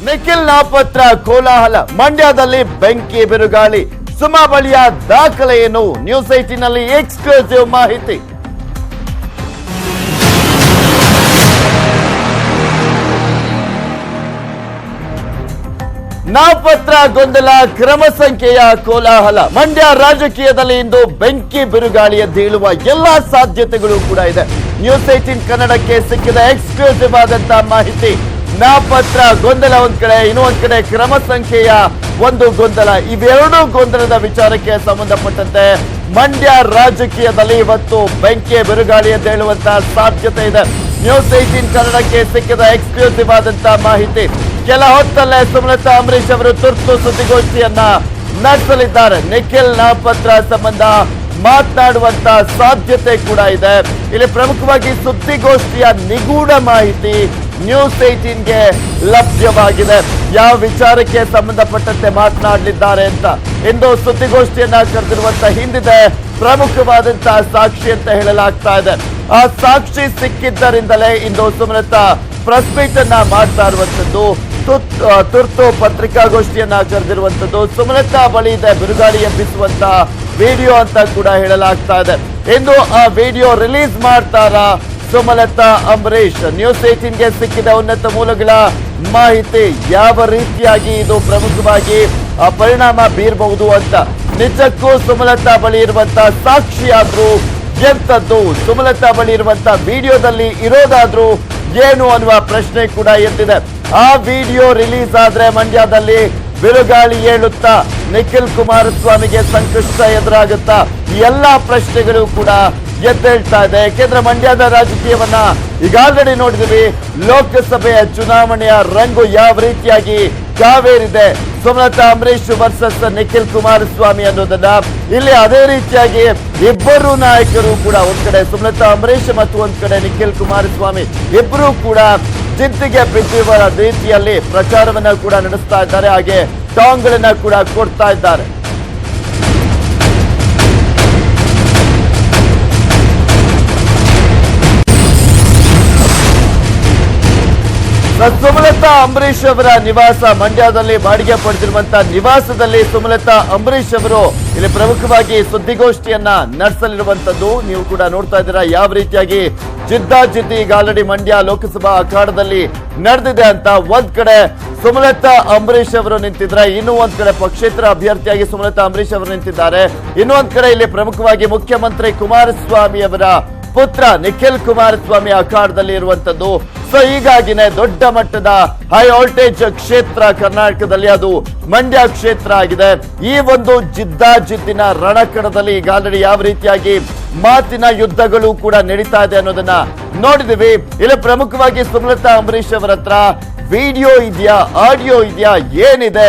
ನಿಖಿಲ್ ನಾಪತ್ರ ಕೋಲಾಹಲ ಮಂಡ್ಯದಲ್ಲಿ ಬೆಂಕಿ ಬಿರುಗಾಳಿ ಸುಮಾ ಬಳಿಯ ದಾಖಲೆ ಏನು ನ್ಯೂಸ್ 18 ನಲ್ಲಿ ಎಕ್ಸ್ಕ್ಲೂಸಿವ್ ಮಾಹಿತಿ ನಾಪತ್ರ ಗೊಂದಲ ಕ್ರಮ ಸಂಖ್ಯೆಯ ಕೋಲಾಹಲ ಮಂಡ್ಯ ರಾಜಕೀಯದಲ್ಲಿ ಇಂದು ಬೆಂಕಿ ಬಿರುಗಾಳಿ ಎದ್ದೇಳುವ ಎಲ್ಲಾ ಸಾಧ್ಯತೆಗಳು ಕೂಡ ಇದೆ ನ್ಯೂಸ್ 18 ಕನ್ನಡಕ್ಕೆ ಸಿಕ್ಕಿದ ಎಕ್ಸ್ಕ್ಲೂಸಿವ್ ಆದಂತಹ ಮಾಹಿತಿ ನಾಪತ್ರ ಗೊಂದಲ ಒಂದ್ ಕಡೆ ಇನ್ನೊಂದ್ ಕಡೆ ಕ್ರಮ ಸಂಖ್ಯೆಯ ಒಂದು ಗೊಂದಲ ಇವೆರಡೂ ಗೊಂದಲದ ವಿಚಾರಕ್ಕೆ ಸಂಬಂಧಪಟ್ಟಂತೆ ಮಂಡ್ಯ ರಾಜಕೀಯದಲ್ಲಿ ಇವತ್ತು ಬೆಂಕಿ ಬಿರುಗಾಳಿ ಎದ್ದೇಳುವಂತಹ ಸಾಧ್ಯತೆ ಇದೆ ನ್ಯೂಸ್ 18 ಕನ್ನಡಕ್ಕೆ ಸಿಕ್ಕಿದ ಎಕ್ಸ್ಕ್ಲೂಸಿವ್ ಆದಂತಹ ಮಾಹಿತಿ ಕೆಲ ಹೊತ್ತಲ್ಲೇ ಸುಮಲತಾ ಅಂಬರೀಶ್ ಅವರು ತುರ್ತು ಸುದ್ದಿಗೋಷ್ಠಿಯನ್ನ ನಡೆಸಲಿದ್ದಾರೆ ನಿಖಿಲ್ ನಾಪತ್ರ ಸಂಬಂಧ ಮಾತನಾಡುವಂತ ಸಾಧ್ಯತೆ ಕೂಡ ಇದೆ ಇಲ್ಲಿ ಪ್ರಮುಖವಾಗಿ ಸುದ್ದಿಗೋಷ್ಠಿಯ ನಿಗೂಢ ಮಾಹಿತಿ ನ್ಯೂಸ್ 18ಗೆ ಲಭ್ಯವಾಗಿದೆ ಯಾವ ವಿಚಾರಕ್ಕೆ ಸಂಬಂಧಪಟ್ಟಂತೆ ಮಾತನಾಡಲಿದ್ದಾರೆ ಅಂತ ಇಂದು ಸುದ್ದಿಗೋಷ್ಠಿಯನ್ನ ಕರೆದಿರುವಂತ ಹಿಂದಿದೆ ಪ್ರಮುಖವಾದಂತಹ ಸಾಕ್ಷಿ ಅಂತ ಹೇಳಲಾಗ್ತಾ ಇದೆ ಆ ಸಾಕ್ಷಿ ಸಿಕ್ಕಿದ್ದರಿಂದಲೇ ಇಂದು ಸುಮಲತಾ ಪ್ರೆಸ್ ಮೀಟ್ ಅನ್ನ ಮಾಡ್ತಾ ಇರುವಂತದ್ದು ತುರ್ತು ಪತ್ರಿಕಾಗೋಷ್ಠಿಯನ್ನ ಕರೆದಿರುವಂತದ್ದು ಸುಮಲತಾ ಬಳಿ ಇದೆ ಬಿರುಗಾಳಿ ಎಬ್ಬಿಸುವಂತ ವಿಡಿಯೋ ಅಂತ ಕೂಡ ಹೇಳಲಾಗ್ತಾ ಇದೆ ಇಂದು ಆ ವಿಡಿಯೋ ರಿಲೀಸ್ ಮಾಡ್ತಾರ ಸುಮಲತಾ ಅಂಬರೀಶ್ ನ್ಯೂಸ್ 18ಗೆ ಸಿಕ್ಕಿದ ಉನ್ನತ ಮೂಲಗಳ ಮಾಹಿತಿ ಯಾವ ರೀತಿಯಾಗಿ ಇದು ಪ್ರಮುಖವಾಗಿ ಪರಿಣಾಮ ಬೀರಬಹುದು ಅಂತ ನಿಜಕ್ಕೂ ಸುಮಲತಾ ಬಳಿ ಇರುವಂತ ಸಾಕ್ಷಿಯಾದ್ರೂ ಎಂತದ್ದು ಸುಮಲತಾ ಬಳಿ ಇರುವಂತ ವಿಡಿಯೋದಲ್ಲಿ ಇರೋದಾದ್ರೂ ಏನು ಅನ್ನುವ ಪ್ರಶ್ನೆ ಕೂಡ ಎದ್ದಿದೆ ಆ ವಿಡಿಯೋ ರಿಲೀಸ್ ಆದ್ರೆ ಮಂಡ್ಯದಲ್ಲಿ ಬಿರುಗಾಳಿ ಏಳುತ್ತಾ ನಿಖಿಲ್ ಕುಮಾರಸ್ವಾಮಿಗೆ ಸಂಕಷ್ಟ ಎದುರಾಗುತ್ತಾ ಎಲ್ಲಾ ಪ್ರಶ್ನೆಗಳು ಕೂಡ ಎದ್ದೇಳ್ತಾ ಇದೆ ಯಾಕೆಂದ್ರೆ ಮಂಡ್ಯದ ರಾಜಕೀಯವನ್ನ ಈಗಾಗಲೇ ನೋಡಿದ್ವಿ ಲೋಕಸಭೆಯ ಚುನಾವಣೆಯ ರಂಗು ಯಾವ ರೀತಿಯಾಗಿ ಕಾವೇರಿದೆ ಸುಮಲತಾ ಅಂಬರೀಶ್ ವರ್ಸಸ್ ನಿಖಿಲ್ ಕುಮಾರಸ್ವಾಮಿ ಅನ್ನೋದನ್ನ ಇಲ್ಲಿ ಅದೇ ರೀತಿಯಾಗಿ ಇಬ್ಬರು ನಾಯಕರು ಕೂಡ ಒಂದ್ ಕಡೆ ಸುಮಲತಾ ಅಂಬರೀಶ್ ಮತ್ತು ಒಂದ್ ಕಡೆ ನಿಖಿಲ್ ಕುಮಾರಸ್ವಾಮಿ ಇಬ್ಬರು ಕೂಡ ಜಿದ್ದಿಗೆ ಬಿದ್ದಿರುವ ರೀತಿಯಲ್ಲಿ ಪ್ರಚಾರವನ್ನ ಕೂಡ ನಡೆಸ್ತಾ ಇದ್ದಾರೆ ಹಾಗೆ ಟಾಂಗ್ಗಳನ್ನ ಕೂಡ ಕೊಡ್ತಾ ಇದ್ದಾರೆ ಸುಮಲತಾ ಅಂಬರೀಶ್ ಅವರ ನಿವಾಸ ಮಂಡ್ಯದಲ್ಲಿ ಬಾಡಿಗೆ ಪಡೆದಿರುವಂತಹ ನಿವಾಸದಲ್ಲಿ ಸುಮಲತಾ ಅಂಬರೀಶ್ ಅವರು ಇಲ್ಲಿ ಪ್ರಮುಖವಾಗಿ ಸುದ್ದಿಗೋಷ್ಠಿಯನ್ನ ನಡೆಸಲಿರುವಂತದ್ದು ನೀವು ಕೂಡ ನೋಡ್ತಾ ಇದ್ದೀರಾ ಯಾವ ರೀತಿಯಾಗಿ ಜಿದ್ದಾಜಿದ್ದಿ ಈಗ ಆಲ್ರೆಡಿ ಮಂಡ್ಯ ಲೋಕಸಭಾ ಅಖಾಡದಲ್ಲಿ ನಡೆದಿದೆ ಅಂತ ಒಂದ್ ಕಡೆ ಸುಮಲತಾ ಅಂಬರೀಶ್ ಅವರು ನಿಂತಿದ್ರೆ ಇನ್ನು ಒಂದ್ ಕಡೆ ಪಕ್ಷೇತರ ಅಭ್ಯರ್ಥಿಯಾಗಿ ಸುಮಲತಾ ಅಂಬರೀಶ್ ಅವರು ನಿಂತಿದ್ದಾರೆ ಇನ್ನೊಂದ್ ಕಡೆ ಇಲ್ಲಿ ಪ್ರಮುಖವಾಗಿ ಮುಖ್ಯಮಂತ್ರಿ ಕುಮಾರಸ್ವಾಮಿ ಅವರ ಪುತ್ರ ನಿಖಿಲ್ ಕುಮಾರಸ್ವಾಮಿ ಅಖಾಡದಲ್ಲಿ ಇರುವಂತದ್ದು ಸೊ ಹೀಗಾಗಿನೇ ದೊಡ್ಡ ಮಟ್ಟದ ಹೈ ವೋಲ್ಟೇಜ್ ಕ್ಷೇತ್ರ ಕರ್ನಾಟಕದಲ್ಲಿ ಅದು ಮಂಡ್ಯ ಕ್ಷೇತ್ರ ಆಗಿದೆ ಈ ಒಂದು ಜಿದ್ದಾಜಿದ್ದಿನ ರಣಕಣದಲ್ಲಿ ಈಗ ಆಲ್ರೆಡಿ ಯಾವ ರೀತಿಯಾಗಿ ಮಾತಿನ ಯುದ್ಧಗಳು ಕೂಡ ನಡೀತಾ ಇದೆ ಅನ್ನೋದನ್ನ ನೋಡಿದಿವಿ ಇಲ್ಲಿ ಪ್ರಮುಖವಾಗಿ ಸುಮಲತಾ ಅಂಬರೀಶ್ ಅವರ ಹತ್ರ ವಿಡಿಯೋ ಇದೆಯಾ ಆಡಿಯೋ ಇದೆಯಾ ಏನಿದೆ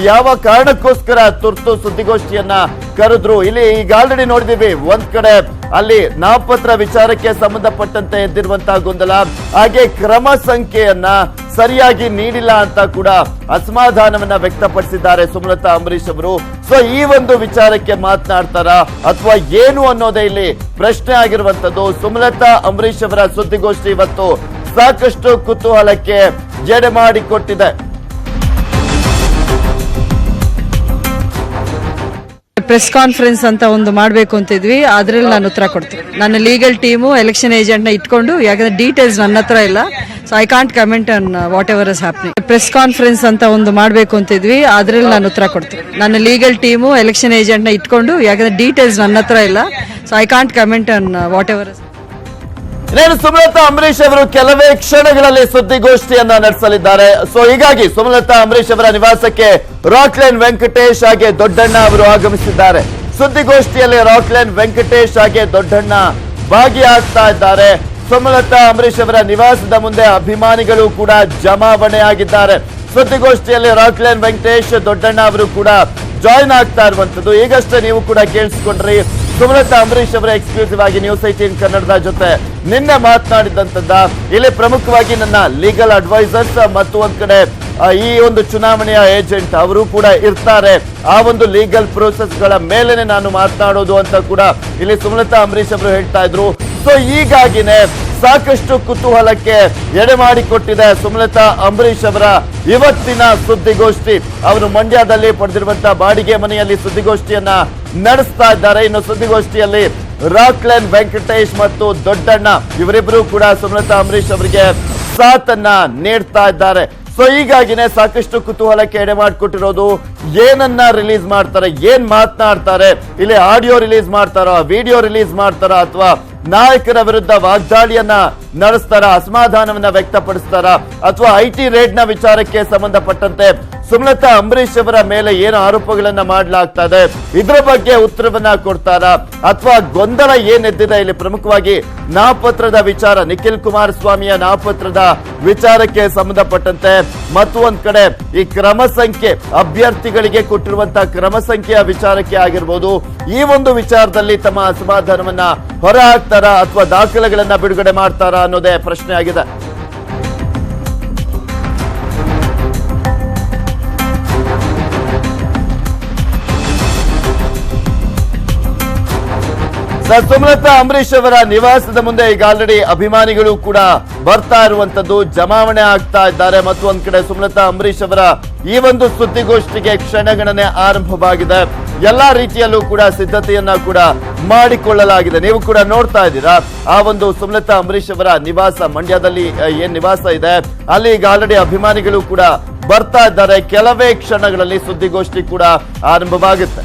ಯಾವ ಕಾರಣಕ್ಕೋಸ್ಕರ ತುರ್ತು ಸುದ್ದಿಗೋಷ್ಠಿಯನ್ನ ಕರೆದ್ರು ಇಲ್ಲಿ ಈಗ ಆಲ್ರೆಡಿ ನೋಡಿದೀವಿ ಒಂದ್ ಕಡೆ ಅಲ್ಲಿ ನಾಮಪತ್ರ ವಿಚಾರಕ್ಕೆ ಸಂಬಂಧಪಟ್ಟಂತೆ ಎದ್ದಿರುವಂತಹ ಗೊಂದಲ ಹಾಗೆ ಕ್ರಮ ಸಂಖ್ಯೆಯನ್ನ ಸರಿಯಾಗಿ ನೀಡಿಲ್ಲ ಅಂತ ಕೂಡ ಅಸಮಾಧಾನವನ್ನ ವ್ಯಕ್ತಪಡಿಸಿದ್ದಾರೆ ಸುಮಲತಾ ಅಂಬರೀಶ್ ಅವರು ಸೊ ಈ ಒಂದು ವಿಚಾರಕ್ಕೆ ಮಾತನಾಡ್ತಾರ ಅಥವಾ ಏನು ಅನ್ನೋದೇ ಇಲ್ಲಿ ಪ್ರಶ್ನೆ ಆಗಿರುವಂತದ್ದು ಸುಮಲತಾ ಅಂಬರೀಶ್ ಅವರ ಸುದ್ದಿಗೋಷ್ಠಿ ಇವತ್ತು ಸಾಕಷ್ಟು ಕುತೂಹಲಕ್ಕೆ ಎಡೆ ಮಾಡಿಕೊಟ್ಟಿದೆ ಪ್ರೆಸ್ ಕಾನ್ಫರೆನ್ಸ್ ಅಂತ ಒಂದು ಮಾಡಬೇಕು ಅಂತಿದ್ವಿ ಅದ್ರಲ್ಲಿ ನಾನು ಉತ್ತರ ಕೊಡ್ತೀನಿ ನನ್ನ ಲೀಗಲ್ ಟೀಮು ಎಲೆಕ್ಷನ್ ಏಜೆಂಟ್ ನ ಇಟ್ಕೊಂಡು ಯಾಕಂದ್ರೆ ಡೀಟೇಲ್ಸ್ ನನ್ನ ಹತ್ರ ಇಲ್ಲ so I can't comment on what ever is happening press conference ಅಂತ ಒಂದು ಮಾಡಬೇಕು ಅಂತಿದ್ವಿ ಅದ್ರಲ್ಲಿ ನಾನು ಉತ್ತರ ಕೊಡ್ತೀನಿ ನನ್ನ ಲೀಗಲ್ ಟೀಮು ಎಲೆಕ್ಷನ್ ಏಜೆಂಟ್ ನ ಇಟ್ಕೊಂಡು ಯಾಕಂದ್ರೆ ಡೀಟೇಲ್ಸ್ ನನ್ನ ಹತ್ರ ಇಲ್ಲ so I can't comment on what ever is ಇನ್ನೇನು ಸುಮಲತಾ ಅಂಬರೀಶ್ ಅವರು ಕೆಲವೇ ಕ್ಷಣಗಳಲ್ಲಿ ಸುದ್ದಿಗೋಷ್ಠಿಯನ್ನ ನಡೆಸಲಿದ್ದಾರೆ ಸೊ ಹೀಗಾಗಿ ಸುಮಲತಾ ಅಂಬರೀಶ್ ಅವರ ನಿವಾಸಕ್ಕೆ ರಾಕ್ಲೈನ್ ವೆಂಕಟೇಶ್ ಹಾಗೆ ದೊಡ್ಡಣ್ಣ ಅವರು ಆಗಮಿಸಿದ್ದಾರೆ ಸುದ್ದಿಗೋಷ್ಠಿಯಲ್ಲಿ ರಾಕ್ಲೈನ್ ವೆಂಕಟೇಶ್ ಹಾಗೆ ದೊಡ್ಡಣ್ಣ ಭಾಗಿಯಾಗ್ತಾ ಇದ್ದಾರೆ ಸುಮಲತಾ ಅಂಬರೀಶ್ ಅವರ ನಿವಾಸದ ಮುಂದೆ ಅಭಿಮಾನಿಗಳು ಕೂಡ ಜಮಾವಣೆ ಆಗಿದ್ದಾರೆ ಸುದ್ದಿಗೋಷ್ಠಿಯಲ್ಲಿ ರಾಕ್ಲೈನ್ ವೆಂಕಟೇಶ್ ದೊಡ್ಡಣ್ಣ ಅವರು ಕೂಡ ಜಾಯಿನ್ ಆಗ್ತಾ ಇರುವಂತದ್ದು ಈಗಷ್ಟೇ ನೀವು ಕೂಡ ಕೇಳಿಸ್ಕೊಂಡ್ರಿ ಸುಮಲತಾ ಅಂಬರೀಶ್ ಅವರ ಎಕ್ಸ್ಕ್ಲೂಸಿವ್ ಆಗಿ ನ್ಯೂಸ್ 18 ಕನ್ನಡದ ಜೊತೆ ನಿನ್ನೆ ಮಾತನಾಡಿದಂತದ್ದ ಇಲ್ಲಿ ಪ್ರಮುಖವಾಗಿ ನನ್ನ ಲೀಗಲ್ ಅಡ್ವೈಸರ್ಸ್ ಮತ್ತು ಒಂದ್ ಕಡೆ ಈ ಒಂದು ಚುನಾವಣೆಯ ಏಜೆಂಟ್ ಅವರು ಕೂಡ ಇರ್ತಾರೆ ಆ ಒಂದು ಲೀಗಲ್ ಪ್ರೋಸೆಸ್ ಗಳ ಮೇಲೆನೆ ನಾನು ಮಾತನಾಡೋದು ಅಂತ ಕೂಡ ಇಲ್ಲಿ ಸುಮಲತಾ ಅಂಬರೀಶ್ ಅವರು ಹೇಳ್ತಾ ಇದ್ರು ಸೊ ಹೀಗಾಗಿನೇ ಸಾಕಷ್ಟು ಕುತೂಹಲಕ್ಕೆ ಎಡೆ ಮಾಡಿಕೊಟ್ಟಿದೆ ಸುಮಲತಾ ಅಂಬರೀಶ್ ಅವರ ಇವತ್ತಿನ ಸುದ್ದಿಗೋಷ್ಠಿ. ಅವರು ಮಂಡ್ಯದಲ್ಲಿ ಪಡೆದಿರುವಂತಹ ಬಾಡಿಗೆ ಮನೆಯಲ್ಲಿ ಸುದ್ದಿಗೋಷ್ಠಿಯನ್ನ ನಡೆಸ್ತಾ ಇದ್ದಾರೆ. ಇನ್ನು ಸುದ್ದಿಗೋಷ್ಠಿಯಲ್ಲಿ ರಾಕ್ಲೈನ್ ವೆಂಕಟೇಶ್ ಮತ್ತು ದೊಡ್ಡಣ್ಣ ಇವರಿಬ್ಬರು ಕೂಡ ಸುಮಲತಾ ಅಂಬರೀಶ್ ಅವರಿಗೆ ಸಾಥನ್ನ ನೀಡ್ತಾ ಇದ್ದಾರೆ. ಸೊ ಹೀಗಾಗಿನೇ ಸಾಕಷ್ಟು ಕುತೂಹಲಕ್ಕೆ ಎಡೆ ಮಾಡಿಕೊಟ್ಟಿರೋದು. ಏನನ್ನ ರಿಲೀಸ್ ಮಾಡ್ತಾರೆ, ಏನ್ ಮಾತನಾಡ್ತಾರೆ, ಇಲ್ಲಿ ಆಡಿಯೋ ರಿಲೀಸ್ ಮಾಡ್ತಾರೋ, ವಿಡಿಯೋ ರಿಲೀಸ್ ಮಾಡ್ತಾರ, ಅಥವಾ ನಾಯಕರ ವಿರುದ್ಧ ವಾಗ್ದಾಳಿಯನ್ನ ನಡೆಸ್ತಾರ, ಅಸಮಾಧಾನವನ್ನ ವ್ಯಕ್ತಪಡಿಸ್ತಾರ, ಅಥವಾ IT ರೇಡ್ ನ ವಿಚಾರಕ್ಕೆ ಸಂಬಂಧಪಟ್ಟಂತೆ ಸುಮಲತಾ ಅಂಬರೀಶ್ ಅವರ ಮೇಲೆ ಏನು ಆರೋಪಗಳನ್ನ ಮಾಡಲಾಗ್ತಾ ಇದೆ ಇದ್ರ ಬಗ್ಗೆ ಉತ್ತರವನ್ನ ಕೊಡ್ತಾರ, ಅಥವಾ ಗೊಂದಲ ಏನೆದ್ದಿದೆ ಇಲ್ಲಿ ಪ್ರಮುಖವಾಗಿ ನಾಪತ್ರದ ವಿಚಾರ, ನಿಖಿಲ್ ಕುಮಾರಸ್ವಾಮಿಯ ನಾಪತ್ರದ ವಿಚಾರಕ್ಕೆ ಸಂಬಂಧಪಟ್ಟಂತೆ, ಮತ್ತು ಒಂದ್ ಕಡೆ ಈ ಕ್ರಮ ಸಂಖ್ಯೆ ಅಭ್ಯರ್ಥಿಗಳಿಗೆ ಕೊಟ್ಟಿರುವಂತಹ ಕ್ರಮ ಸಂಖ್ಯೆಯ ವಿಚಾರಕ್ಕೆ ಆಗಿರ್ಬೋದು, ಈ ಒಂದು ವಿಚಾರದಲ್ಲಿ ತಮ್ಮ ಅಸಮಾಧಾನವನ್ನ ಹೊರ ಹಾಕ್ತಾರ ಅಥವಾ ದಾಖಲೆಗಳನ್ನ ಬಿಡುಗಡೆ ಮಾಡ್ತಾರ ಅನ್ನೋದೇ ಪ್ರಶ್ನೆ ಆಗಿದೆ. ಸುಮಲತಾ ಅಂಬರೀಶ್ ಅವರ ನಿವಾಸದ ಮುಂದೆ ಈಗ ಆಲ್ರೆಡಿ ಅಭಿಮಾನಿಗಳು ಕೂಡ ಬರ್ತಾ ಇರುವಂತದ್ದು, ಜಮಾವಣೆ ಆಗ್ತಾ ಇದ್ದಾರೆ. ಮತ್ತು ಒಂದ್ ಕಡೆ ಸುಮಲತಾ ಅಂಬರೀಶ್ ಅವರ ಈ ಒಂದು ಸುದ್ದಿಗೋಷ್ಠಿಗೆ ಕ್ಷಣಗಣನೆ ಆರಂಭವಾಗಿದೆ. ಎಲ್ಲಾ ರೀತಿಯಲ್ಲೂ ಕೂಡ ಸಿದ್ಧತೆಯನ್ನ ಕೂಡ ಮಾಡಿಕೊಳ್ಳಲಾಗಿದೆ. ನೀವು ಕೂಡ ನೋಡ್ತಾ ಇದ್ದೀರಾ ಆ ಒಂದು ಸುಮಲತಾ ಅಂಬರೀಶ್ ಅವರ ನಿವಾಸ, ಮಂಡ್ಯದಲ್ಲಿ ಏನ್ ನಿವಾಸ ಇದೆ ಅಲ್ಲಿ ಈಗ ಆಲ್ರೆಡಿ ಅಭಿಮಾನಿಗಳು ಕೂಡ ಬರ್ತಾ ಇದ್ದಾರೆ. ಕೆಲವೇ ಕ್ಷಣಗಳಲ್ಲಿ ಸುದ್ದಿಗೋಷ್ಠಿ ಕೂಡ ಆರಂಭವಾಗುತ್ತೆ.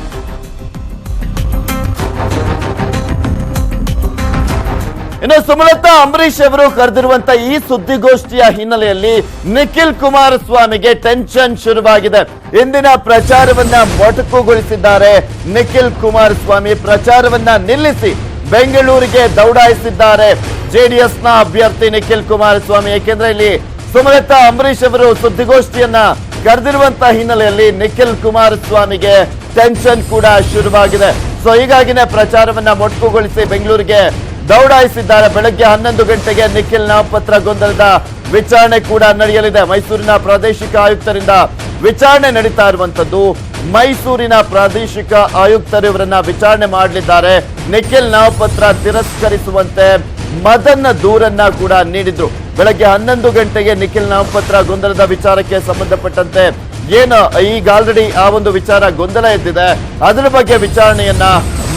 ಇನ್ನು ಸುಮಲತಾ ಅಂಬರೀಶ್ ಅವರು ಕರೆದಿರುವಂತ ಈ ಸುದ್ದಿಗೋಷ್ಠಿಯ ಹಿನ್ನೆಲೆಯಲ್ಲಿ ನಿಖಿಲ್ ಕುಮಾರಸ್ವಾಮಿಗೆ ಟೆನ್ಷನ್ ಶುರುವಾಗಿದೆ. ಇಂದಿನ ಪ್ರಚಾರವನ್ನ ಮೊಟಕುಗೊಳಿಸಿದ್ದಾರೆ ನಿಖಿಲ್ ಕುಮಾರಸ್ವಾಮಿ. ಪ್ರಚಾರವನ್ನ ನಿಲ್ಲಿಸಿ ಬೆಂಗಳೂರಿಗೆ ದೌಡಾಯಿಸಿದ್ದಾರೆ ಜೆಡಿಎಸ್ನ ಅಭ್ಯರ್ಥಿ ನಿಖಿಲ್ ಕುಮಾರಸ್ವಾಮಿ. ಏಕೆಂದ್ರೆ ಇಲ್ಲಿ ಸುಮಲತಾ ಅಂಬರೀಶ್ ಅವರು ಸುದ್ದಿಗೋಷ್ಠಿಯನ್ನ ಕರೆದಿರುವಂತ ಹಿನ್ನೆಲೆಯಲ್ಲಿ ನಿಖಿಲ್ ಕುಮಾರಸ್ವಾಮಿಗೆ ಟೆನ್ಷನ್ ಕೂಡ ಶುರುವಾಗಿದೆ. ಸೊ ಹೀಗಾಗಿನೇ ಪ್ರಚಾರವನ್ನ ಮೊಟಕುಗೊಳಿಸಿ ಬೆಂಗಳೂರಿಗೆ ದೌಡಾಯಿಸಿದ್ದಾರೆ. ಬೆಳಗ್ಗೆ 11 ಗಂಟೆಗೆ ನಿಖಿಲ್ ನಾಮಪತ್ರ ಗೊಂದಲದ ವಿಚಾರಣೆ ಕೂಡ ನಡೆಯಲಿದೆ. ಮೈಸೂರಿನ ಪ್ರಾದೇಶಿಕ ಆಯುಕ್ತರಿಂದ ವಿಚಾರಣೆ ನಡೀತಾ ಇರುವಂತದ್ದು. ಮೈಸೂರಿನ ಪ್ರಾದೇಶಿಕ ಆಯುಕ್ತರು ಇವರನ್ನ ವಿಚಾರಣೆ ಮಾಡಲಿದ್ದಾರೆ. ನಿಖಿಲ್ ನಾಮಪತ್ರ ತಿರಸ್ಕರಿಸುವಂತೆ ಮದನ್ನ ದೂರನ್ನ ಕೂಡ ನೀಡಿದ್ರು. ಬೆಳಗ್ಗೆ 11 ಗಂಟೆಗೆ ನಿಖಿಲ್ ನಾಮಪತ್ರ ಗೊಂದಲದ ವಿಚಾರಕ್ಕೆ ಸಂಬಂಧಪಟ್ಟಂತೆ ಏನು ಈಗ ಆಲ್ರೆಡಿ ಆ ಒಂದು ವಿಚಾರ ಗೊಂದಲ ಎದ್ದಿದೆ, ಅದರ ಬಗ್ಗೆ ವಿಚಾರಣೆಯನ್ನ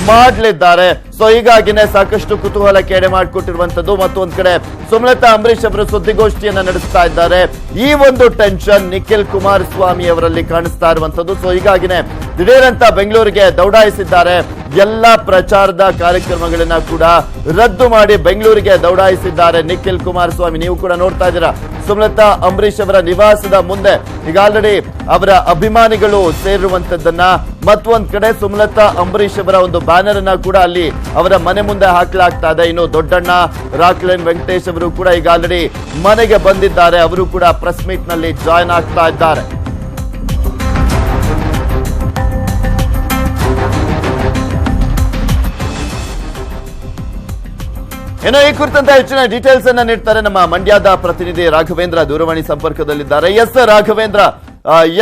ಮಾಡಲಿದ್ದಾರೆ. ಸೊ ಹೀಗಾಗಿನೇ ಸಾಕಷ್ಟು ಕುತೂಹಲಕ್ಕೆ ಎಡೆ ಮಾಡಿಕೊಟ್ಟಿರುವಂತದ್ದು. ಮತ್ತು ಒಂದ್ ಕಡೆ ಸುಮಲತಾ ಅಂಬರೀಶ್ ಅವರು ಸುದ್ದಿಗೋಷ್ಠಿಯನ್ನ ನಡೆಸ್ತಾ ಇದ್ದಾರೆ. ಈ ಒಂದು ಟೆನ್ಷನ್ ನಿಖಿಲ್ ಕುಮಾರಸ್ವಾಮಿ ಅವರಲ್ಲಿ ಕಾಣಿಸ್ತಾ ಇರುವಂತದ್ದು. ಸೊ ಹೀಗಾಗಿನೇ ದಿಢೀರಂತ ಬೆಂಗಳೂರಿಗೆ ದೌಡಾಯಿಸಿದ್ದಾರೆ. ಎಲ್ಲಾ ಪ್ರಚಾರದ ಕಾರ್ಯಕ್ರಮಗಳನ್ನ ಕೂಡ ರದ್ದು ಮಾಡಿ ಬೆಂಗಳೂರಿಗೆ ದೌಡಾಯಿಸಿದ್ದಾರೆ ನಿಖಿಲ್ ಕುಮಾರಸ್ವಾಮಿ. ನೀವು ಕೂಡ ನೋಡ್ತಾ ಇದ್ದೀರಾ ಸುಮಲತಾ ಅಂಬರೀಶ್ ಅವರ ನಿವಾಸದ ಮುಂದೆ ಈಗ ಆಲ್ರೆಡಿ ಅವರ ಅಭಿಮಾನಿಗಳು ಸೇರಿರುವಂತದ್ದನ್ನ, ಮತ್ತು ಒಂದ್ ಕಡೆ ಸುಮಲತಾ ಅಂಬರೀಶ್ ಅವರ ಒಂದು ಬ್ಯಾನರ್ ಅನ್ನ ಕೂಡ ಅಲ್ಲಿ ಅವರ ಮನೆ ಮುಂದೆ ಹಾಕಲಾಗ್ತಾ ಇದೆ. ಇನ್ನು ದೊಡ್ಡಣ್ಣ, ರಾಕ್ಲೈನ್ ವೆಂಕಟೇಶ್ ಅವರು ಕೂಡ ಈಗ ಆಲ್ರೆಡಿ ಮನೆಗೆ ಬಂದಿದ್ದಾರೆ. ಅವರು ಕೂಡ ಪ್ರೆಸ್ ಮೀಟ್ ನಲ್ಲಿ ಜಾಯ್ನ್ ಆಗ್ತಾ ಇದ್ದಾರೆ. ಏನೋ ಈ ಕುರಿತಂತೆ ಹೆಚ್ಚಿನ ಡೀಟೇಲ್ಸ್ ಅನ್ನ ನೀಡ್ತಾರೆ ನಮ್ಮ ಮಂಡ್ಯದ ಪ್ರತಿನಿಧಿ ರಾಘವೇಂದ್ರ ದೂರವಾಣಿ ಸಂಪರ್ಕದಲ್ಲಿದ್ದಾರೆ. ಎಸ್ ರಾಘವೇಂದ್ರ,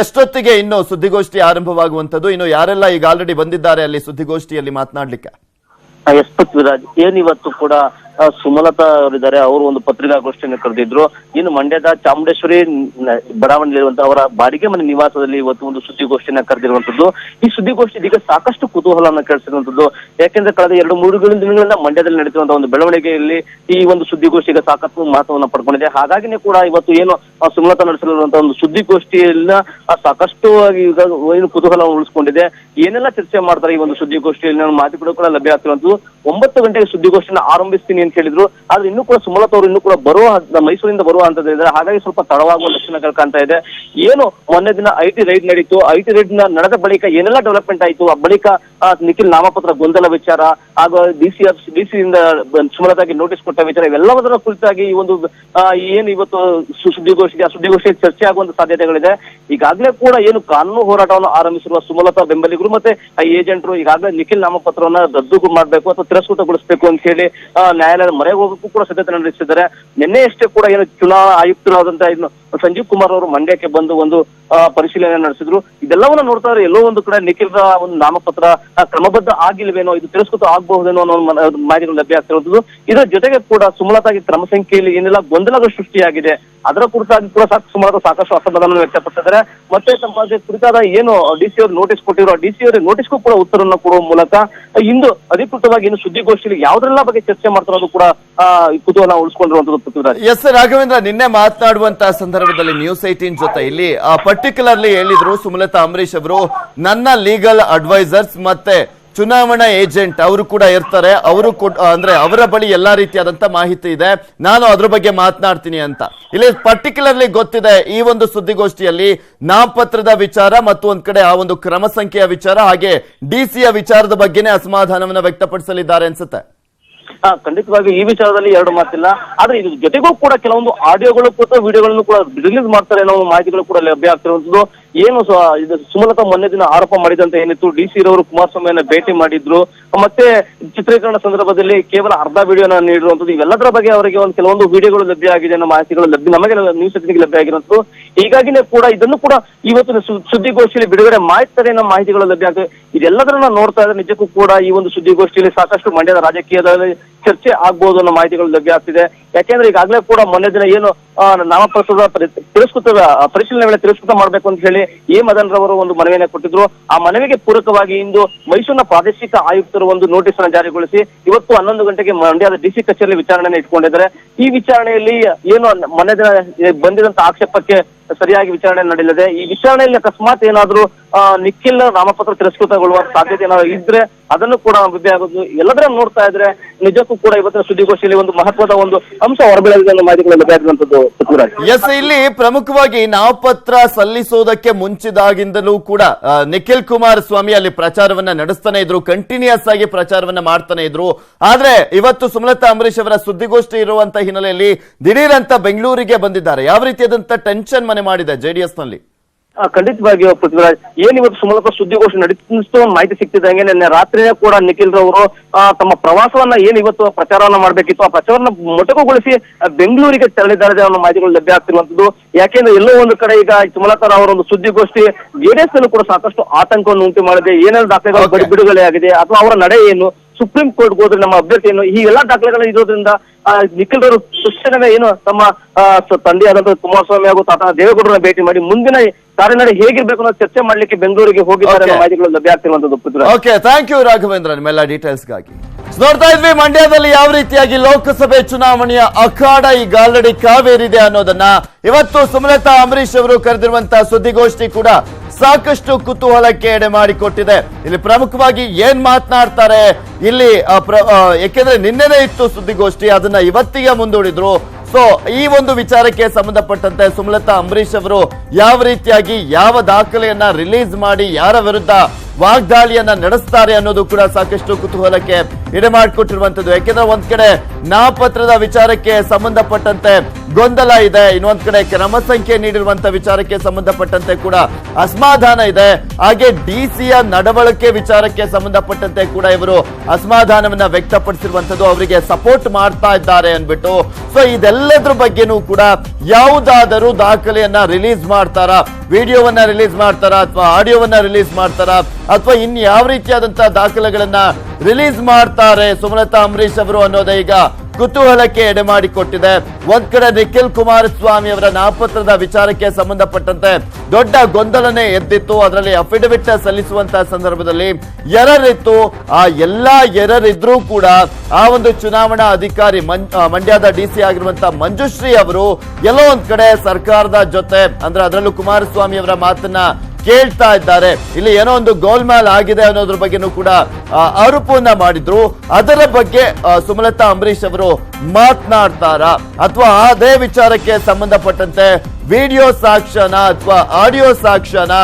ಎಷ್ಟೊತ್ತಿಗೆ ಇನ್ನು ಸುದ್ದಿಗೋಷ್ಠಿ ಆರಂಭವಾಗುವಂತದ್ದು, ಇನ್ನು ಯಾರೆಲ್ಲ ಈಗ ಆಲ್ರೆಡಿ ಬಂದಿದ್ದಾರೆ ಅಲ್ಲಿ ಸುದ್ದಿಗೋಷ್ಠಿಯಲ್ಲಿ ಮಾತನಾಡ್ಲಿಕ್ಕೆ? ಎಸ್ ಪೃಥ್ವಿರಾಜ್, ಏನಿವತ್ತು ಕೂಡ ಸುಮಲತಾ ಅವರಿದ್ದಾರೆ. ಅವರು ಒಂದು ಪತ್ರಿಕಾಗೋಷ್ಠಿಯನ್ನು ಕರೆದಿದ್ರು. ಇನ್ನು ಮಂಡ್ಯದ ಚಾಮುಂಡೇಶ್ವರಿ ಬಡಾವಣೆಯಲ್ಲಿರುವಂತಹ ಅವರ ಬಾಡಿಗೆ ಮನೆ ನಿವಾಸದಲ್ಲಿ ಇವತ್ತು ಒಂದು ಸುದ್ದಿಗೋಷ್ಠಿಯನ್ನ ಕರೆದಿರುವಂತದ್ದು. ಈ ಸುದ್ದಿಗೋಷ್ಠಿ ಇದೀಗ ಸಾಕಷ್ಟು ಕುತೂಹಲವನ್ನು ಕೆಳಿಸಿರುವಂತದ್ದು. ಯಾಕೆಂದ್ರೆ ಕಳೆದ 2-3 ದಿನಗಳಿಂದ ಮಂಡ್ಯದಲ್ಲಿ ನಡೆದಿರುವಂತಹ ಒಂದು ಬೆಳವಣಿಗೆಯಲ್ಲಿ ಈ ಒಂದು ಸುದ್ದಿಗೋಷ್ಠಿಗೆ ಸಾಕಷ್ಟು ಮಹತ್ವವನ್ನು ಪಡ್ಕೊಂಡಿದೆ. ಹಾಗಾಗಿನೇ ಕೂಡ ಇವತ್ತು ಏನು ಸುಮಲತಾ ನಡೆಸಲಿರುವಂತಹ ಒಂದು ಸುದ್ದಿಗೋಷ್ಠಿಯನ್ನ ಸಾಕಷ್ಟು ಈಗ ಏನು ಕುತೂಹಲವನ್ನು ಉಳಿಸಿಕೊಂಡಿದೆ. ಏನೆಲ್ಲ ಚರ್ಚೆ ಮಾಡ್ತಾರೆ ಈ ಒಂದು ಸುದ್ದಿಗೋಷ್ಠಿಯಲ್ಲಿ ಮಾಹಿತಿ ಕೂಡ ಲಭ್ಯ ಆಗ್ತಿರುವಂತದ್ದು. 9 ಗಂಟೆಗೆ ಸುದ್ದಿಗೋಷ್ಠಿಯನ್ನ ಆರಂಭಿಸ್ತೀನಿ ಅಂತ ಹೇಳಿದ್ರು. ಆದ್ರೆ ಇನ್ನೂ ಕೂಡ ಸುಮಲತಾ ಅವರು ಇನ್ನೂ ಕೂಡ ಮೈಸೂರಿಂದ ಬರುವ ಹಂತದಲ್ಲಿದ್ದಾರೆ. ಹಾಗಾಗಿ ಸ್ವಲ್ಪ ತಡವಾಗುವ ಲಕ್ಷಣಗಳು ಕಾಣ್ತಾ ಇದೆ. ಏನು ಮೊನ್ನೆ ದಿನ IT ರೈಡ್ ನಡೀತು. IT ರೈಡ್ ನಡೆದ ಬಳಿಕ ಏನೆಲ್ಲ ಡೆವಲಪ್ಮೆಂಟ್ ಆಯಿತು, ಆ ಬಳಿಕ ನಿಖಿಲ್ ನಾಮಪತ್ರ ಗೊಂದಲ ವಿಚಾರ ಹಾಗೂ ಡಿಸಿಯಿಂದ ಸುಮಲತಾಗೆ ನೋಟಿಸ್ ಕೊಟ್ಟ ವಿಚಾರ, ಇವೆಲ್ಲದರ ಕುರಿತಾಗಿ ಈ ಒಂದು ಏನು ಇವತ್ತು ಸುದ್ದಿಗೋಷ್ಠಿ ಚರ್ಚೆ ಆಗುವಂತ ಸಾಧ್ಯತೆಗಳಿದೆ. ಈಗಾಗಲೇ ಕೂಡ ಏನು ಕಾನೂನು ಹೋರಾಟವನ್ನು ಆರಂಭಿಸಿರುವ ಸುಮಲತಾ ಬೆಂಬಲಿಗರು ಮತ್ತೆ ಏಜೆಂಟರು ಈಗಾಗಲೇ ನಿಖಿಲ್ ನಾಮಪತ್ರವನ್ನ ರದ್ದು ಮಾಡಬೇಕು ಅಥವಾ ತಿರಸ್ಕೃತಗೊಳಿಸಬೇಕು ಅಂತ ಹೇಳಿ ನ್ಯಾಯಾಲಯದ ಮೊರೆ ಹೋಗಕ್ಕೂ ಕೂಡ ಸಿದ್ಧತೆ ನಡೆಸಿದ್ದಾರೆ. ನಿನ್ನೆಯಷ್ಟೇ ಕೂಡ ಏನು ಚುನಾವಣಾ ಆಯುಕ್ತರಾದಂತಹ ಸಂಜೀವ್ ಕುಮಾರ್ ಅವರು ಮಂಡ್ಯಕ್ಕೆ ಬಂದು ಒಂದು ಪರಿಶೀಲನೆ ನಡೆಸಿದ್ರು. ಇದೆಲ್ಲವನ್ನ ನೋಡ್ತಾ ಇದ್ರೆ ಎಲ್ಲೋ ಒಂದು ಕಡೆ ನಿಖಿಲ್ರ ಒಂದು ನಾಮಪತ್ರ ಕ್ರಮಬದ್ಧ ಆಗಿಲ್ವೇನೋ, ಇದು ತಿರಸ್ಕೃತ ಆಗಬಹುದೇನೋ ಅನ್ನೋ ಮಾಹಿತಿಗಳು ಲಭ್ಯ ಆಗ್ತಿರುವಂತದ್ದು. ಇದರ ಜೊತೆಗೆ ಕೂಡ ಸುಮಲತಾಗಿ ಕ್ರಮ ಸಂಖ್ಯೆಯಲ್ಲಿ ಏನೆಲ್ಲ ಗೊಂದಲಗಳು ಸೃಷ್ಟಿಯಾಗಿದೆ ಅದರ ಕುರಿತಾಗಿ ಕೂಡ ಸುಮಾರು ಸಾಕಷ್ಟು ಅಸಮಾಧಾನ ವ್ಯಕ್ತಪಡಿಸಿದ್ದಾರೆ. ಮತ್ತೆ ತಮ್ಮ ಕುರಿತಾದ ಏನು ಡಿಸಿ ಅವರು ನೋಟಿಸ್ ಕೊಟ್ಟಿರೋ ಡಿಸಿ ಅವರಿಗೆ ನೋಟಿಸ್ಗೂ ಕೂಡ ಉತ್ತರವನ್ನು ಕೊಡುವ ಮೂಲಕ ಇಂದು ಅಧಿಕೃತವಾಗಿ ಇನ್ನು ಸುದ್ದಿಗೋಷ್ಠಿಯಲ್ಲಿ ಯಾವುದೆಲ್ಲ ಬಗ್ಗೆ ಚರ್ಚೆ ಮಾಡ್ತಾರೋದು ಕೂಡ ಕುತೂಹಲ ಉಳಿಸ್ಕೊಂಡಿರುವಂತದ್ದು ಪೃಥ್ವಿರಾಜ್. ಎಸ್ ರಾಘವೇಂದ್ರ, ನಿನ್ನೆ ಮಾತನಾಡುವಂತಹ ಸಂದರ್ಭದಲ್ಲಿ ನ್ಯೂಸ್ 18 ಜೊತೆ ಇಲ್ಲಿ ಪರ್ಟಿಕ್ಯುಲರ್ಲಿ ಹೇಳಿದ್ರು ಸುಮಲತಾ ಅಂಬರೀಶ್ ಅವರು ನನ್ನ ಲೀಗಲ್ ಅಡ್ವೈಸರ್ಸ್ ಮತ್ತೆ ಚುನಾವಣಾ ಏಜೆಂಟ್ ಅವರು ಕೂಡ ಇರ್ತಾರೆ, ಅವರು ಅಂದ್ರೆ ಅವರ ಬಳಿ ಎಲ್ಲಾ ರೀತಿಯಾದಂತ ಮಾಹಿತಿ ಇದೆ, ನಾನು ಅದ್ರ ಬಗ್ಗೆ ಮಾತನಾಡ್ತೀನಿ ಅಂತ. ಇಲ್ಲಿ ಪರ್ಟಿಕ್ಯುಲರ್ಲಿ ಗೊತ್ತಿದೆ ಈ ಒಂದು ಸುದ್ದಿಗೋಷ್ಠಿಯಲ್ಲಿ ನಾಮಪತ್ರದ ವಿಚಾರ ಮತ್ತು ಒಂದ್ ಕಡೆ ಆ ಒಂದು ಕ್ರಮ ಸಂಖ್ಯೆಯ ವಿಚಾರ ಹಾಗೆ ಡಿಸಿಯ ವಿಚಾರದ ಬಗ್ಗೆನೇ ಅಸಮಾಧಾನವನ್ನ ವ್ಯಕ್ತಪಡಿಸಲಿದ್ದಾರೆ ಅನ್ಸುತ್ತೆ. ಖಂಡಿತವಾಗಿ ಈ ವಿಚಾರದಲ್ಲಿ ಎರಡು ಮಾತಿಲ್ಲ. ಆದ್ರೆ ಇದ್ರ ಜೊತೆಗೂ ಕೂಡ ಕೆಲವೊಂದು ಆಡಿಯೋಗಳು ಮತ್ತು ವಿಡಿಯೋಗಳನ್ನು ಕೂಡ ರಿಲೀಸ್ ಮಾಡ್ತಾರೆ ಅನ್ನೋ ಮಾಹಿತಿಗಳು ಕೂಡ ಲಭ್ಯ ಆಗ್ತಿರುವಂತದ್ದು. ಏನು ಸುಮಲತಾ ಮೊನ್ನೆ ದಿನ ಆರೋಪ ಮಾಡಿದಂತ ಏನಿತ್ತು ಡಿಸಿ ರವರು ಕುಮಾರಸ್ವಾಮಿಯನ್ನ ಭೇಟಿ ಮಾಡಿದ್ರು, ಮತ್ತೆ ಚಿತ್ರೀಕರಣ ಸಂದರ್ಭದಲ್ಲಿ ಕೇವಲ ಅರ್ಧ ವಿಡಿಯೋನ ನೀಡಿರುವಂತದ್ದು, ಇವೆಲ್ಲದರ ಬಗ್ಗೆ ಅವರಿಗೆ ಒಂದು ಕೆಲವೊಂದು ವಿಡಿಯೋಗಳು ಲಭ್ಯ ಆಗಿದೆ ಅನ್ನೋ ಮಾಹಿತಿಗಳು ನಮಗೆ ನ್ಯೂಸ್ ಲಭ್ಯ ಆಗಿರುವಂತದ್ದು. ಹೀಗಾಗಿನೇ ಕೂಡ ಇದನ್ನು ಕೂಡ ಇವತ್ತು ಸುದ್ದಿಗೋಷ್ಠಿಯಲ್ಲಿ ಬಿಡುಗಡೆ ಮಾಡ್ತಾರೆ ಅನ್ನೋ ಮಾಹಿತಿಗಳು ಲಭ್ಯ ಆಗ್ತದೆ. ಇದೆಲ್ಲದನ್ನ ನೋಡ್ತಾ ಇದ್ರೆ ನಿಜಕ್ಕೂ ಕೂಡ ಈ ಒಂದು ಸುದ್ದಿಗೋಷ್ಠಿಯಲ್ಲಿ ಸಾಕಷ್ಟು ಮಂಡ್ಯದ ರಾಜಕೀಯದಲ್ಲಿ ಚರ್ಚೆ ಆಗ್ಬಹುದು ಅನ್ನೋ ಮಾಹಿತಿಗಳು ಲಭ್ಯ ಆಗ್ತಿದೆ. ಯಾಕೆಂದ್ರೆ ಈಗಾಗಲೇ ಕೂಡ ಮೊನ್ನೆ ದಿನ ಏನು ನಾಮಪತ್ರದ ತಿರಸ್ಕೃತ ಪರಿಶೀಲನೆ ವೇಳೆ ತಿರಸ್ಕೃತ ಮಾಡ್ಬೇಕು ಅಂತ ಹೇಳಿ ಎ ಮದನ್ ರವರು ಒಂದು ಮನವಿಯನ್ನು ಕೊಟ್ಟಿದ್ರು. ಆ ಮನವಿಗೆ ಪೂರಕವಾಗಿ ಇಂದು ಮೈಸೂರಿನ ಪ್ರಾದೇಶಿಕ ಆಯುಕ್ತರು ಒಂದು ನೋಟಿಸ್ ಅನ್ನು ಜಾರಿಗೊಳಿಸಿ ಇವತ್ತು 11 ಗಂಟೆಗೆ ಮಂಡ್ಯದ ಡಿಸಿ ಕಚೇರಿಯಲ್ಲಿ ವಿಚಾರಣೆಯನ್ನು ಇಟ್ಕೊಂಡಿದ್ದಾರೆ. ಈ ವಿಚಾರಣೆಯಲ್ಲಿ ಏನು ಮೊನ್ನೆ ದಿನ ಬಂದಿದಂತ ಆಕ್ಷೇಪಕ್ಕೆ ಸರಿಯಾಗಿ ವಿಚಾರಣೆ ನಡೆಯಲಿದೆ. ಈ ವಿಚಾರಣೆಯಲ್ಲಿ ಅಕಸ್ಮಾತ್ ಏನಾದ್ರೂ ನಿಖಿಲ್ ನಾಮಪತ್ರ ತಿರಸ್ಕೃತಗೊಳ್ಳುವ ಸಾಧ್ಯತೆ ಏನಾದ್ರು ಇದ್ರೆ ಅದನ್ನು ಕೂಡ ಲಭ್ಯ ಆಗೋದು. ಎಲ್ಲದರ ನೋಡ್ತಾ ಇದ್ರೆ ನಿಜಕ್ಕೂ ಕೂಡ ಇವತ್ತಿನ ಸುದ್ದಿಗೋಷ್ಠಿಯಲ್ಲಿ ಒಂದು ಮಹತ್ವದ ಒಂದು ಅಂಶ ಹೊರಬೀಳಲಿದೆ ಅನ್ನೋ ಮಾಹಿತಿಗಳು ಲಭ್ಯ ಆಗಿರುವಂತದ್ದು. ಎಸ್, ಇಲ್ಲಿ ಪ್ರಮುಖವಾಗಿ ನಾಮಪತ್ರ ಸಲ್ಲಿಸುವುದಕ್ಕೆ ಮುಂಚಿದಾಗಿಂದಲೂ ಕೂಡ ನಿಖಿಲ್ ಕುಮಾರಸ್ವಾಮಿ ಅಲ್ಲಿ ಪ್ರಚಾರವನ್ನ ನಡೆಸ್ತಾನೆ ಇದ್ರು, ಕಂಟಿನ್ಯೂಸ್ ಆಗಿ ಪ್ರಚಾರವನ್ನ ಮಾಡ್ತಾನೆ ಇದ್ರು. ಆದ್ರೆ ಇವತ್ತು ಸುಮಲತಾ ಅಂಬರೀಶ್ ಅವರ ಸುದ್ದಿಗೋಷ್ಠಿ ಇರುವಂತ ಹಿನ್ನೆಲೆಯಲ್ಲಿ ದಿಢೀರ್ ಅಂತ ಬೆಂಗಳೂರಿಗೆ ಬಂದಿದ್ದಾರೆ. ಯಾವ ರೀತಿಯಾದಂತ ಟೆನ್ಷನ್ ಮನೆ ಮಾಡಿದೆ ಜೆಡಿಎಸ್ ನಲ್ಲಿ? ಖಂಡಿತವಾಗಿಯೂ ಪೃಥ್ವಿರಾಜ್, ಏನ್ ಇವತ್ತು ಸುಮಲತಾ ಸುದ್ದಿಗೋಷ್ಠಿ ನಡೆಸಿದ ಮಾಹಿತಿ ಸಿಕ್ತಿದ್ದಂಗೆ ನಿನ್ನೆ ರಾತ್ರಿಯೇ ಕೂಡ ನಿಖಿಲ್ ರವರು ತಮ್ಮ ಪ್ರವಾಸವನ್ನ ಏನ್ ಇವತ್ತು ಪ್ರಚಾರವನ್ನ ಮಾಡ್ಬೇಕಿತ್ತು ಆ ಪ್ರಚಾರವನ್ನ ಮೊಟಕುಗೊಳಿಸಿ ಬೆಂಗಳೂರಿಗೆ ತೆರಳಿದ್ದಾರೆ ಅನ್ನೋ ಮಾಹಿತಿಗಳು ಲಭ್ಯ ಆಗ್ತಿರುವಂತದ್ದು. ಯಾಕೆಂದ್ರೆ ಎಲ್ಲೋ ಒಂದು ಕಡೆ ಈಗ ಸುಮಲತಾ ಅವರ ಒಂದು ಸುದ್ದಿಗೋಷ್ಠಿ ಜೆಡಿಎಸ್ ನಲ್ಲೂ ಕೂಡ ಸಾಕಷ್ಟು ಆತಂಕವನ್ನು ಉಂಟು ಮಾಡಿದೆ. ಏನೆಲ್ಲ ದಾಖಲೆಗಳು ಬಿಡುಗಡೆ ಆಗಿದೆ ಅಥವಾ ಅವರ ನಡೆ ಏನು, ಸುಪ್ರೀಂ ಕೋರ್ಟ್ಗೆ ಹೋದ್ರೆ ನಮ್ಮ ಅಭ್ಯರ್ಥಿ ಏನು, ಈ ಎಲ್ಲಾ ದಾಖಲೆಗಳು ಇರೋದ್ರಿಂದ ನಿಖಿಲ್ ರವರು ತಕ್ಷಣವೇ ಏನು ತಮ್ಮ ತಂದೆಯಾದಂತಹ ಕುಮಾರಸ್ವಾಮಿ ಹಾಗೂ ತಾತ ದೇವೇಗೌಡರನ್ನ ಭೇಟಿ ಮಾಡಿ ಮುಂದಿನ ಕಾರ್ಯನಡೆ ಹೇಗಿರ್ಬೇಕು ಅನ್ನೋ ಚರ್ಚೆ ಮಾಡ್ಲಿಕ್ಕೆ ಬೆಂಗಳೂರಿಗೆ ಹೋಗಿದ್ದಾರೆ ಮಾಹಿತಿಗಳು ಲಭ್ಯ ಆಗ್ತಿರುವಂತದ್ದು. ಓಕೆ, ಥ್ಯಾಂಕ್ ಯು ರಾಘವೇಂದ್ರ ನಿಮ್ಮೆಲ್ಲ ಡೀಟೇಲ್ಸ್ಗಾಗಿ. ನೋಡ್ತಾ ಇದ್ವಿ ಮಂಡ್ಯದಲ್ಲಿ ಯಾವ ರೀತಿಯಾಗಿ ಲೋಕಸಭೆ ಚುನಾವಣೆಯ ಅಖಾಡ ಈಗ ಆಲ್ರೆಡಿ ಕಾವೇರಿದೆ ಅನ್ನೋದನ್ನ. ಇವತ್ತು ಸುಮಲತಾ ಅಂಬರೀಶ್ ಅವರು ಕರೆದಿರುವಂತಹ ಸುದ್ದಿಗೋಷ್ಠಿ ಕೂಡ ಸಾಕಷ್ಟು ಕುತೂಹಲಕ್ಕೆ ಎಡೆ ಮಾಡಿಕೊಟ್ಟಿದೆ. ಇಲ್ಲಿ ಪ್ರಮುಖವಾಗಿ ಏನ್ ಮಾತನಾಡ್ತಾರೆ ಇಲ್ಲಿ, ಯಾಕೆಂದ್ರೆ ನಿನ್ನೆನೇ ಇತ್ತು ಸುದ್ದಿಗೋಷ್ಠಿ, ಅದನ್ನ ಇವತ್ತಿಗೆ ಮುಂದೂಡಿದ್ರು. ಸೊ ಈ ಒಂದು ವಿಚಾರಕ್ಕೆ ಸಂಬಂಧಪಟ್ಟಂತೆ ಸುಮಲತಾ ಅಂಬರೀಶ್ ಅವರು ಯಾವ ರೀತಿಯಾಗಿ ಯಾವ ದಾಖಲೆಯನ್ನ ರಿಲೀಸ್ ಮಾಡಿ ಯಾರ ವಿರುದ್ಧ ವಾಗ್ದಾಳಿಯನ್ನ ನಡೆಸ್ತಾರೆ ಅನ್ನೋದು ಕೂಡ ಸಾಕಷ್ಟು ಕುತೂಹಲಕ್ಕೆ ಎಡೆ ಮಾಡಿಕೊಟ್ಟಿರುವಂತದ್ದು. ಯಾಕೆಂದ್ರೆ ಒಂದ್ ಕಡೆ ನಾಮಪತ್ರದ ವಿಚಾರಕ್ಕೆ ಸಂಬಂಧಪಟ್ಟಂತೆ ಗೊಂದಲ ಇದೆ, ಇನ್ನೊಂದ್ ಕಡೆ ಕ್ರಮ ಸಂಖ್ಯೆ ನೀಡಿರುವಂತಹ ವಿಚಾರಕ್ಕೆ ಸಂಬಂಧಪಟ್ಟಂತೆ ಕೂಡ ಅಸಮಾಧಾನ ಇದೆ. ಹಾಗೆ ಡಿಸಿಯ ನಡವಳಿಕೆ ವಿಚಾರಕ್ಕೆ ಸಂಬಂಧಪಟ್ಟಂತೆ ಕೂಡ ಇವರು ಅಸಮಾಧಾನವನ್ನ ವ್ಯಕ್ತಪಡಿಸಿರುವಂತದ್ದು, ಅವರಿಗೆ ಸಪೋರ್ಟ್ ಮಾಡ್ತಾ ಇದ್ದಾರೆ ಅನ್ಬಿಟ್ಟು. ಸೊ ಇದೆಲ್ಲದ್ರ ಬಗ್ಗೆನೂ ಕೂಡ ಯಾವುದಾದರೂ ದಾಖಲೆಯನ್ನ ರಿಲೀಸ್ ಮಾಡ್ತಾರಾ, ವಿಡಿಯೋವನ್ನ ರಿಲೀಸ್ ಮಾಡ್ತಾರಾ ಅಥವಾ ಆಡಿಯೋವನ್ನ ರಿಲೀಸ್ ಮಾಡ್ತಾರಾ ಅಥವಾ ಇನ್ ಯಾವ ರೀತಿಯಾದಂತಹ ದಾಖಲೆಗಳನ್ನ ರಿಲೀಸ್ ಮಾಡ್ತಾರೆ ಸುಮಲತಾ ಅಂಬರೀಶ್ ಅವರು ಅನ್ನೋದೇ ಈಗ ಕುತೂಹಲಕ್ಕೆ ಎಡೆ ಮಾಡಿಕೊಟ್ಟಿದೆ. ಒಂದ್ ಕಡೆ ನಿಖಿಲ್ ಕುಮಾರಸ್ವಾಮಿ ಅವರ ನಾಮಪತ್ರದ ವಿಚಾರಕ್ಕೆ ಸಂಬಂಧಪಟ್ಟಂತೆ ದೊಡ್ಡ ಗೊಂದಲನೆ ಎದ್ದಿತ್ತು. ಅದರಲ್ಲಿ ಅಫಿಡವಿಟ್ ಸಲ್ಲಿಸುವಂತಹ ಸಂದರ್ಭದಲ್ಲಿ ಎರರಿತ್ತು. ಆ ಎಲ್ಲಾ ಎರರಿದ್ರೂ ಕೂಡ ಆ ಒಂದು ಚುನಾವಣಾ ಅಧಿಕಾರಿ ಮಂಡ್ಯದ ಡಿಸಿ ಆಗಿರುವಂತಹ ಮಂಜುಶ್ರೀ ಅವರು ಎಲ್ಲೋ ಒಂದ್ ಕಡೆ ಸರ್ಕಾರದ ಜೊತೆ ಅಂದ್ರೆ ಅದರಲ್ಲೂ ಕುಮಾರಸ್ವಾಮಿ ಅವರ ಮಾತನ್ನ ಕೇಳ್ತಾ ಇದ್ದಾರೆ. ಇಲ್ಲಿ ಏನೋ ಒಂದು ಗೋಲ್ಮಾಲ್ ಆಗಿದೆ ಅನ್ನೋದ್ರ ಬಗ್ಗೆನೂ ಕೂಡ ಆರೋಪವನ್ನ ಮಾಡಿದ್ರು. ಅದರ ಬಗ್ಗೆ ಸುಮಲತಾ ಅಂಬರೀಶ್ ಅವರು ಮಾತನಾಡ್ತಾರಾ ಅಥವಾ ಅದೇ ವಿಚಾರಕ್ಕೆ ಸಂಬಂಧಪಟ್ಟಂತೆ ವಿಡಿಯೋ ಸಾಕ್ಷ್ಯನ ಅಥವಾ ಆಡಿಯೋ ಸಾಕ್ಷ್ಯನ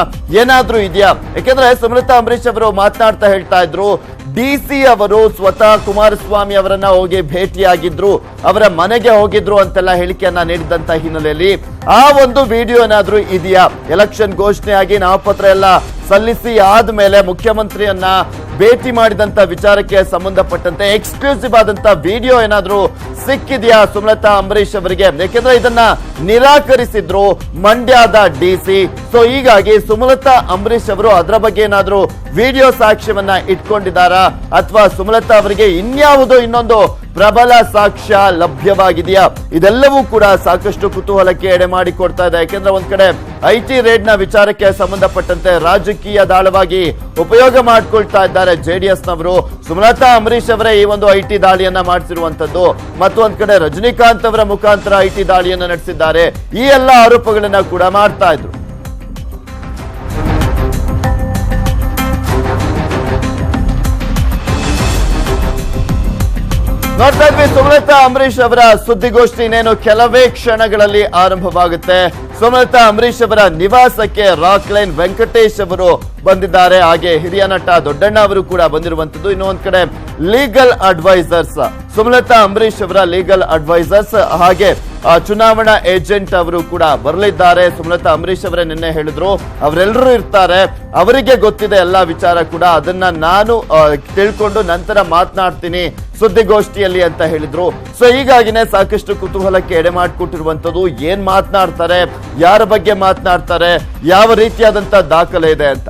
ಏನಾದ್ರೂ ಇದೆಯಾ? ಯಾಕೆಂದ್ರೆ ಸುಮಲತಾ ಅಂಬರೀಶ್ ಅವರು ಮಾತನಾಡ್ತಾ ಹೇಳ್ತಾ ಇದ್ರು, ಡಿಸಿ ಅವರು ಸ್ವತಃ ಕುಮಾರಸ್ವಾಮಿ ಅವರನ್ನ ಹೋಗಿ ಭೇಟಿಯಾಗಿದ್ರು, ಅವರ ಮನೆಗೆ ಹೋಗಿದ್ರು ಅಂತೆಲ್ಲ ಹೇಳಿಕೆಯನ್ನ ನೀಡಿದಂತ ಹಿನ್ನೆಲೆಯಲ್ಲಿ ಆ ಒಂದು ವಿಡಿಯೋ ಏನಾದ್ರೂ ಇದೆಯಾ? ಎಲೆಕ್ಷನ್ ಘೋಷಣೆ ಆಗಿ ನಾಮಪತ್ರ ಎಲ್ಲ ಸಲ್ಲಿಸಿ ಆದ್ಮೇಲೆ ಮುಖ್ಯಮಂತ್ರಿಯನ್ನ ಭೇಟಿ ಮಾಡಿದಂತ ವಿಚಾರಕ್ಕೆ ಸಂಬಂಧಪಟ್ಟಂತೆ ಎಕ್ಸ್ಕ್ಲೂಸಿವ್ ಆದಂತ ವಿಡಿಯೋ ಏನಾದ್ರೂ ಸಿಕ್ಕಿದೆಯಾ ಸುಮಲತಾ ಅಂಬರೀಶ್ ಅವರಿಗೆ? ಯಾಕೆಂದ್ರೆ ಇದನ್ನ ನಿರಾಕರಿಸಿದ್ರು ಮಂಡ್ಯದ ಡಿಸಿ. ಸೊ ಹೀಗಾಗಿ ಸುಮಲತಾ ಅಂಬರೀಶ್ ಅವರು ಅದರ ಬಗ್ಗೆ ಏನಾದ್ರೂ ವಿಡಿಯೋ ಸಾಕ್ಷ್ಯವನ್ನ ಇಟ್ಕೊಂಡಿದ್ದಾರಾ ಅಥವಾ ಸುಮಲತಾ ಅವರಿಗೆ ಇನ್ಯಾವುದೋ ಇನ್ನೊಂದು ಪ್ರಬಲ ಸಾಕ್ಷ್ಯ ಲಭ್ಯವಾಗಿದೆಯಾ? ಇದೆಲ್ಲವೂ ಕೂಡ ಸಾಕಷ್ಟು ಕುತೂಹಲಕ್ಕೆ ಎಡೆ ಮಾಡಿಕೊಡ್ತಾ ಇದೆ. ಯಾಕೆಂದ್ರೆ ಒಂದ್ ಕಡೆ IT ರೇಡ್ ನ ವಿಚಾರಕ್ಕೆ ಸಂಬಂಧಪಟ್ಟಂತೆ ರಾಜಕೀಯ ದಾಳವಾಗಿ ಉಪಯೋಗ ಮಾಡ್ಕೊಳ್ತಾ ಇದ್ದಾರೆ JDS ನವರು. ಸುಮಲತಾ ಅಂಬರೀಶ್ ಅವರೇ ಈ ಒಂದು IT ದಾಳಿಯನ್ನ ಮಾಡಿಸಿರುವಂತದ್ದು, ಮತ್ತೊಂದ್ ಕಡೆ ರಜನಿಕಾಂತ್ ಅವರ ಮುಖಾಂತರ IT ದಾಳಿಯನ್ನ ನಡೆಸಿದ್ದಾರೆ. ಈ ಎಲ್ಲ ಆರೋಪಗಳನ್ನ ಕೂಡ ಮಾಡ್ತಾ ಇದ್ರು. ನೋಡ್ತಾ ಇದ್ವಿ ಸುಮಲತಾ ಅಂಬರೀಶ್ ಅವರ ಸುದ್ದಿಗೋಷ್ಠಿ ಇನ್ನೇನು ಕೆಲವೇ ಕ್ಷಣಗಳಲ್ಲಿ ಆರಂಭವಾಗುತ್ತೆ. ಸುಮಲತಾ ಅಂಬರೀಶ್ ಅವರ ನಿವಾಸಕ್ಕೆ ರಾಕ್ಲೈನ್ ವೆಂಕಟೇಶ್ ಅವರು ಬಂದಿದ್ದಾರೆ. ಹಾಗೆ ಹಿರಿಯ ನಟ ದೊಡ್ಡಣ್ಣ ಅವರು ಕೂಡ ಬಂದಿರುವಂತದ್ದು. ಇನ್ನು ಒಂದ್ ಕಡೆ ಲೀಗಲ್ ಅಡ್ವೈಸರ್ಸ್, ಸುಮಲತಾ ಅಂಬರೀಶ್ ಅವರ ಲೀಗಲ್ ಅಡ್ವೈಸರ್ಸ್ ಹಾಗೆ ಚುನಾವಣಾ ಏಜೆಂಟ್ ಅವರು ಕೂಡ ಬರಲಿದ್ದಾರೆ. ಸುಮಲತಾ ಅಂಬರೀಶ್ ಅವರೇ ನಿನ್ನೆ ಹೇಳಿದ್ರು ಅವರೆಲ್ಲರೂ ಇರ್ತಾರೆ, ಅವರಿಗೆ ಗೊತ್ತಿದೆ ಎಲ್ಲಾ ವಿಚಾರ ಕೂಡ, ಅದನ್ನ ನಾನು ತಿಳ್ಕೊಂಡು ನಂತರ ಮಾತನಾಡ್ತೀನಿ ಸುದ್ದಿಗೋಷ್ಠಿಯಲ್ಲಿ ಅಂತ ಹೇಳಿದ್ರು. ಸೊ ಹೀಗಾಗಿನೇ ಸಾಕಷ್ಟು ಕುತೂಹಲಕ್ಕೆ ಎಡೆ ಮಾಡಿಕೊಟ್ಟಿರುವಂತದ್ದು. ಏನ್ ಮಾತನಾಡ್ತಾರೆ, ಯಾರ ಬಗ್ಗೆ ಮಾತನಾಡ್ತಾರೆ, ಯಾವ ರೀತಿಯಾದಂತ ದಾಖಲೆ ಇದೆ ಅಂತ.